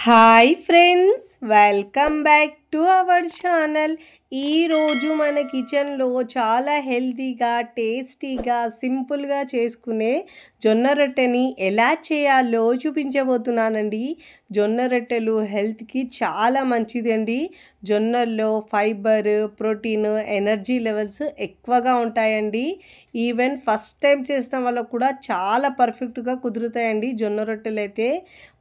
Hi friends, welcome back to our channel. ఈరోజు మన కిచెన్లో చాలా హెల్తీగా, టేస్టీగా, సింపుల్గా చేసుకునే జొన్న రొట్టెని ఎలా చేయాలో చూపించబోతున్నానండి. జొన్న రొట్టెలు హెల్త్కి చాలా మంచిదండి. జొన్నల్లో ఫైబర్, ప్రోటీన్, ఎనర్జీ లెవెల్స్ ఎక్కువగా ఉంటాయండి. ఈవెన్ ఫస్ట్ టైం చేసిన వాళ్ళకు కూడా చాలా పర్ఫెక్ట్గా కుదురుతాయండి. జొన్న రొట్టెలు అయితే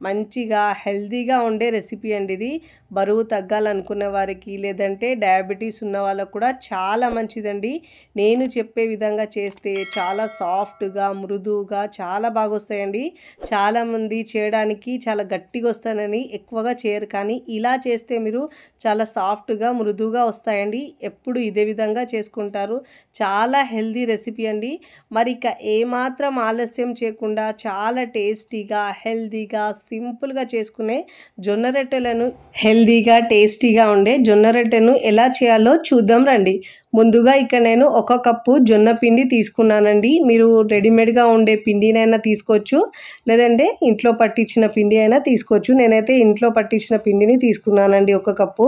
మంచిగా హెల్తీగా ఉండే రెసిపీ అండి ఇది. బరువు తగ్గాలనుకునే వారికి, లేదంటే డయాబెటీస్ ఉన్న వాళ్ళకు కూడా చాలా మంచిదండి. నేను చెప్పే విధంగా చేస్తే చాలా సాఫ్ట్గా, మృదువుగా చాలా బాగా వస్తాయండి. చాలామంది చేయడానికి చాలా గట్టిగా వస్తానని ఎక్కువగా చేయరు, కానీ ఇలా చేస్తే మీరు చాలా సాఫ్ట్గా, మృదువుగా వస్తాయండి. ఎప్పుడు ఇదే విధంగా చేసుకుంటారు. చాలా హెల్తీ రెసిపీ అండి. మరి ఇక ఏమాత్రం ఆలస్యం చేయకుండా చాలా టేస్టీగా, హెల్తీగా, సింపుల్గా చేసుకునే జొన్న రొట్టెలను, హెల్తీగా, టేస్టీగా ఉండే జొన్న రొట్టెను ఎలా చేయాలో చూద్దాం రండి. ముందుగా ఇక్కడ నేను 1 కప్పు జొన్న పిండి తీసుకున్నానండి. మీరు రెడీమేడ్గా ఉండే పిండినైనా తీసుకోవచ్చు, లేదంటే ఇంట్లో పట్టించిన పిండి అయినా తీసుకోవచ్చు. నేనైతే ఇంట్లో పట్టించిన పిండిని తీసుకున్నానండి 1 కప్పు.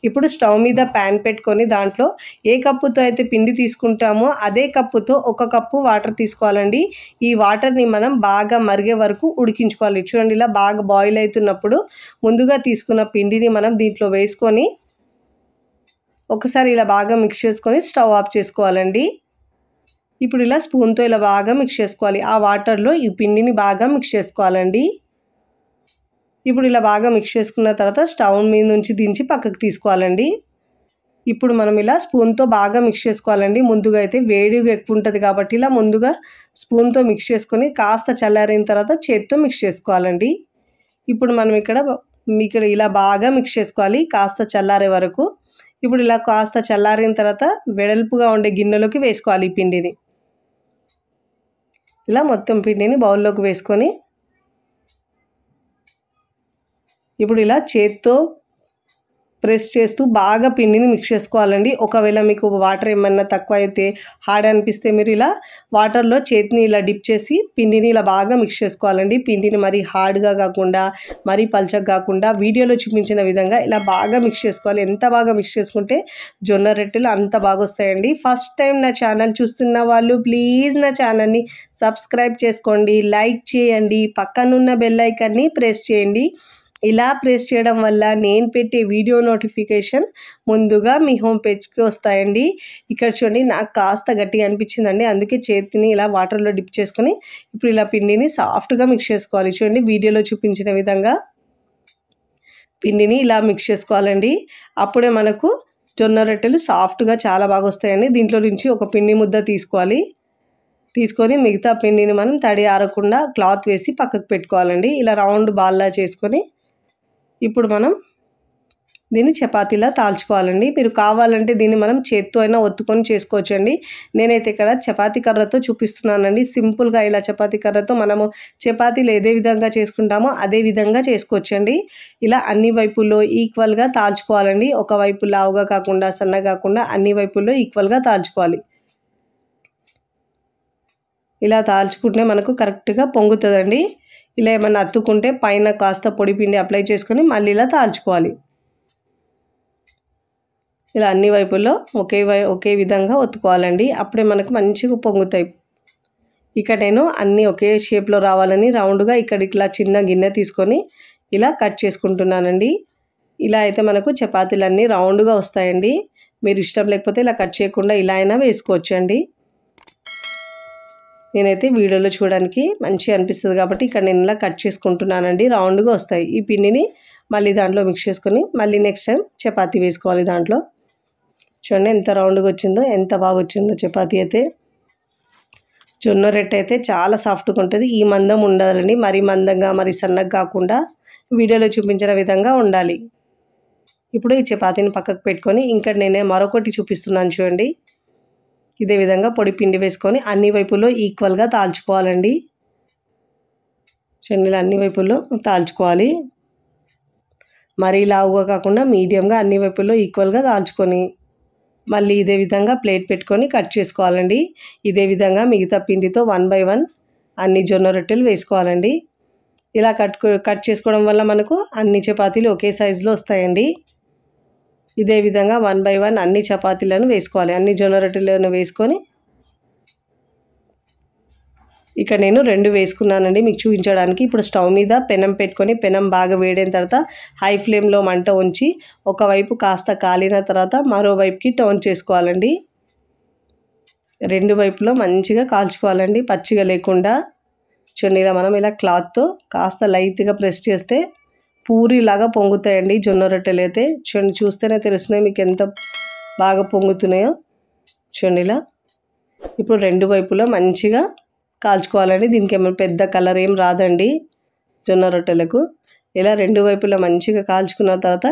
ఇప్పుడు స్టవ్ మీద ప్యాన్ పెట్టుకొని దాంట్లో ఏ కప్పుతో అయితే పిండి తీసుకుంటామో అదే కప్పుతో 1 కప్పు వాటర్ తీసుకోవాలండి. ఈ వాటర్ని మనం బాగా మరిగే వరకు ఉడికించుకోవాలి. చూడండి, ఇలా బాగా బాయిల్ అవుతున్నప్పుడు ముందుగా తీసుకున్న పిండిని మనం దీంట్లో వేసుకొని ఒకసారి ఇలా బాగా మిక్స్ చేసుకొని స్టవ్ ఆఫ్ చేసుకోవాలండి. ఇప్పుడు ఇలా స్పూన్తో ఇలా బాగా మిక్స్ చేసుకోవాలి. ఆ వాటర్లో ఈ పిండిని బాగా మిక్స్ చేసుకోవాలండి. ఇప్పుడు ఇలా బాగా మిక్స్ చేసుకున్న తర్వాత స్టవ్ మీద నుంచి దించి పక్కకు తీసుకోవాలండి. ఇప్పుడు మనం ఇలా స్పూన్తో బాగా మిక్స్ చేసుకోవాలండి. ముందుగా అయితే వేడిగా ఎక్కువ ఉంటుంది కాబట్టి ఇలా ముందుగా స్పూన్తో మిక్స్ చేసుకొని కాస్త చల్లారిన తర్వాత చేత్తో మిక్స్ చేసుకోవాలండి. ఇప్పుడు మనం ఇక్కడ ఇలా బాగా మిక్స్ చేసుకోవాలి కాస్త చల్లారే వరకు. ఇప్పుడు ఇలా కాస్త చల్లారిన తర్వాత వెడల్పుగా ఉండే గిన్నెలోకి వేసుకోవాలి ఈ పిండిని. ఇలా మొత్తం పిండిని బౌల్లోకి వేసుకొని ఇప్పుడు ఇలా చేత్తో ప్రెస్ చేస్తూ బాగా పిండిని మిక్స్ చేసుకోవాలండి. ఒకవేళ మీకు వాటర్ ఏమన్నా తక్కువ అయితే, హార్డ్ అనిపిస్తే మీరు ఇలా వాటర్లో చేతిని ఇలా డిప్ చేసి పిండిని ఇలా బాగా మిక్స్ చేసుకోవాలండి. పిండిని మరీ హార్డ్గా కాకుండా, మరీ పల్చగా కాకుండా వీడియోలో చూపించిన విధంగా ఇలా బాగా మిక్స్ చేసుకోవాలి. ఎంత బాగా మిక్స్ చేసుకుంటే జొన్న రొట్టెలు అంత బాగా వస్తాయండి. ఫస్ట్ టైం నా ఛానల్ చూస్తున్న వాళ్ళు ప్లీజ్ నా ఛానల్ని సబ్స్క్రైబ్ చేసుకోండి, లైక్ చేయండి, పక్కనున్న బెల్ ఐకాన్ని ప్రెస్ చేయండి. ఇలా ప్రెస్ చేయడం వల్ల నేను పెట్టే వీడియో నోటిఫికేషన్ ముందుగా మీ హోమ్ పేజ్కి వస్తాయండి. ఇక్కడ చూడండి, నాకు కాస్త గట్టిగా అనిపించిందండి, అందుకే చేతిని ఇలా వాటర్లో డిప్ చేసుకొని ఇప్పుడు ఇలా పిండిని సాఫ్ట్గా మిక్స్ చేసుకోవాలి. చూడండి, వీడియోలో చూపించిన విధంగా పిండిని ఇలా మిక్స్ చేసుకోవాలండి. అప్పుడే మనకు జొన్న రొట్టెలు సాఫ్ట్గా చాలా బాగా వస్తాయండి. దీంట్లో నుంచి ఒక పిండి ముద్ద తీసుకొని మిగతా పిండిని మనం తడి ఆరకుండా క్లాత్ వేసి పక్కకు పెట్టుకోవాలండి. ఇలా రౌండ్ బాల్లా చేసుకొని ఇప్పుడు మనం దీన్ని చపాతీలా తాల్చుకోవాలండి. మీరు కావాలంటే దీన్ని మనం చేత్తో అయినా ఒత్తుకొని చేసుకోవచ్చండి. నేనైతే ఇక్కడ చపాతీ కర్రతో చూపిస్తున్నానండి. సింపుల్గా ఇలా చపాతీ కర్రతో మనము చపాతీలు ఏదే విధంగా చేసుకుంటామో అదే విధంగా చేసుకోవచ్చండి. ఇలా అన్ని వైపుల్లో ఈక్వల్గా తాల్చుకోవాలండి. ఒకవైపు లావుగా కాకుండా, సన్నగా కాకుండా అన్ని వైపుల్లో ఈక్వల్గా తాల్చుకోవాలి. ఇలా తాల్చుకుంటే మనకు కరెక్ట్గా పొంగుతుందండి. ఇలా ఏమన్నా అత్తుకుంటే పైన కాస్త పొడి పిండి అప్లై చేసుకొని మళ్ళీ ఇలా తాల్చుకోవాలి. ఇలా అన్ని వైపుల్లో ఒకే విధంగా ఒత్తుకోవాలండి. అప్పుడే మనకు మంచిగా పొంగుతాయి. ఇక్కడ నేను అన్నీ ఒకే షేప్లో రావాలని రౌండ్గా ఇక్కడ ఇట్లా చిన్న గిన్నె తీసుకొని ఇలా కట్ చేసుకుంటున్నానండి. ఇలా అయితే మనకు చపాతీలన్నీ రౌండ్గా వస్తాయండి. మీరు ఇష్టం లేకపోతే ఇలా కట్ చేయకుండా ఇలా అయినా వేసుకోవచ్చండి. నేనైతే వీడియోలో చూడడానికి మంచిగా అనిపిస్తుంది కాబట్టి ఇక్కడ నేను ఇలా కట్ చేసుకుంటున్నానండి. రౌండ్గా వస్తాయి. ఈ పిండిని మళ్ళీ దాంట్లో మిక్స్ చేసుకొని మళ్ళీ నెక్స్ట్ టైం చపాతీ వేసుకోవాలి దాంట్లో. చూడండి ఎంత రౌండ్గా వచ్చిందో, ఎంత బాగా వచ్చిందో చపాతీ అయితే. జొన్న రొట్టె అయితే చాలా సాఫ్ట్గా ఉంటుంది. ఈ మందం ఉండాలండి, మరీ మందంగా మరీ సన్నగా కాకుండా వీడియోలో చూపించిన విధంగా ఉండాలి. ఇప్పుడు ఈ చపాతీని పక్కకు పెట్టుకొని ఇంకా నేనే మరొకటి చూపిస్తున్నాను చూడండి. ఇదే విధంగా పొడి పిండి వేసుకొని అన్ని వైపుల్లో ఈక్వల్గా తాల్చుకోవాలండి. చూడండి, అన్ని వైపుల్లో తాల్చుకోవాలి. మరీ లావుగా కాకుండా మీడియంగా అన్ని వైపుల్లో ఈక్వల్గా తాల్చుకొని మళ్ళీ ఇదే విధంగా ప్లేట్ పెట్టుకొని కట్ చేసుకోవాలండి. ఇదే విధంగా మిగతా పిండితో 1 by 1 అన్ని జొన్న రొట్టెలు వేసుకోవాలండి. ఇలా కట్ చేసుకోవడం వల్ల మనకు అన్ని చపాతీలు ఒకే సైజులో వస్తాయండి. ఇదే విధంగా 1 బై 1 అన్ని చపాతీలను వేసుకోవాలి. అన్ని జొన్న రొట్టెలను వేసుకొని ఇక్కడ నేను 2 వేసుకున్నానండి మీకు చూపించడానికి. ఇప్పుడు స్టవ్ మీద పెనం పెట్టుకొని పెనం బాగా వేడైన తర్వాత హై ఫ్లేమ్లో మంట ఉంచి ఒకవైపు కాస్త కాలిన తర్వాత మరో వైపుకి టర్న్ చేసుకోవాలండి. 2 వైపులో మంచిగా కాల్చుకోవాలండి, పచ్చిగా లేకుండా. చూడండి ఇలా మనం ఇలా క్లాత్తో కాస్త లైట్గా ప్రెస్ చేస్తే పూరిలాగా పొంగుతాయండి జొన్న రొట్టెలు అయితే. చూడండి చూస్తేనే తెలుస్తున్నాయి మీకు ఎంత బాగా పొంగుతున్నాయో. చూడండి ఇలా ఇప్పుడు 2 వైపులో మంచిగా కాల్చుకోవాలండి. దీనికి ఏమైనా పెద్ద కలర్ ఏం రాదండి జొన్న రొట్టెలకు. ఇలా 2 వైపులా మంచిగా కాల్చుకున్న తర్వాత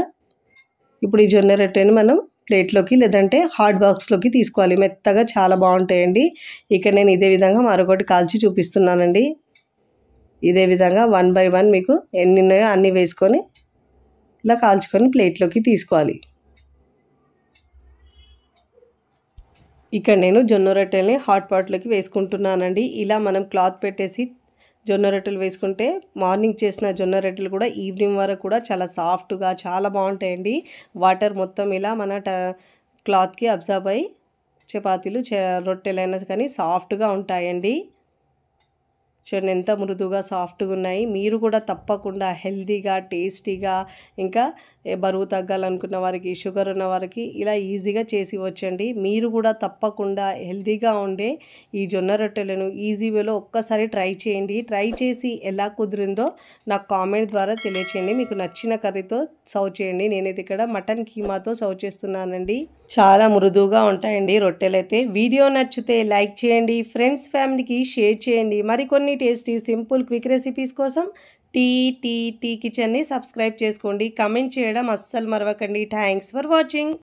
ఇప్పుడు ఈ జొన్న రొట్టెని మనం ప్లేట్లోకి లేదంటే హాట్ బాక్స్లోకి తీసుకోవాలి. మెత్తగా చాలా బాగుంటాయండి. ఇక్కడ నేను ఇదే విధంగా మరొకటి కాల్చి చూపిస్తున్నానండి. ఇదే విధంగా 1 బై 1 మీకు ఎన్ని ఉన్నాయో అన్నీ వేసుకొని ఇలా కాల్చుకొని ప్లేట్లోకి తీసుకోవాలి. ఇక్కడ నేను జొన్న రొట్టెల్ని హాట్ పాట్లోకి వేసుకుంటున్నానండి. ఇలా మనం క్లాత్ పెట్టేసి జొన్న రొట్టెలు వేసుకుంటే మార్నింగ్ చేసిన జొన్న రొట్టెలు కూడా ఈవినింగ్ వరకు కూడా చాలా సాఫ్ట్గా చాలా బాగుంటాయండి. వాటర్ మొత్తం ఇలా మన క్లాత్కి అబ్జర్వ్ అయ్యి చపాతీలు రొట్టెలైనా కానీ సాఫ్ట్గా ఉంటాయండి. చూడండి ఎంత మృదువుగా సాఫ్ట్గా ఉన్నాయి. మీరు కూడా తప్పకుండా హెల్తీగా టేస్టీగా ఇంకా బరువు తగ్గాలనుకున్న వారికి షుగర్ ఉన్న వారికి ఇలా ఈజీగా చేసి ఇవ్వచ్చండి. మీరు కూడా తప్పకుండా హెల్తీగా ఉండే ఈ జొన్న రొట్టెలను ఈజీ వేలో ఒక్కసారి ట్రై చేయండి. ట్రై చేసి ఎలా కుదిరిందో నాకు కామెంట్ ద్వారా తెలియచేయండి. మీకు నచ్చిన కర్రీతో సర్వ్ చేయండి. నేనైతే ఇక్కడ మటన్ కీమాతో సర్వ్ చేస్తున్నానండి. చాలా మృదువుగా ఉంటాయండి రొట్టెలు అయితే. వీడియో నచ్చితే లైక్ చేయండి, ఫ్రెండ్స్ ఫ్యామిలీకి షేర్ చేయండి. మరికొన్ని టేస్టీ సింపుల్ క్విక్ రెసిపీస్ కోసం టీ కిచెన్ని సబ్స్క్రైబ్ చేసుకోండి. కమెంట్ చేయడం అస్సలు మరవకండి. Thanks for watching.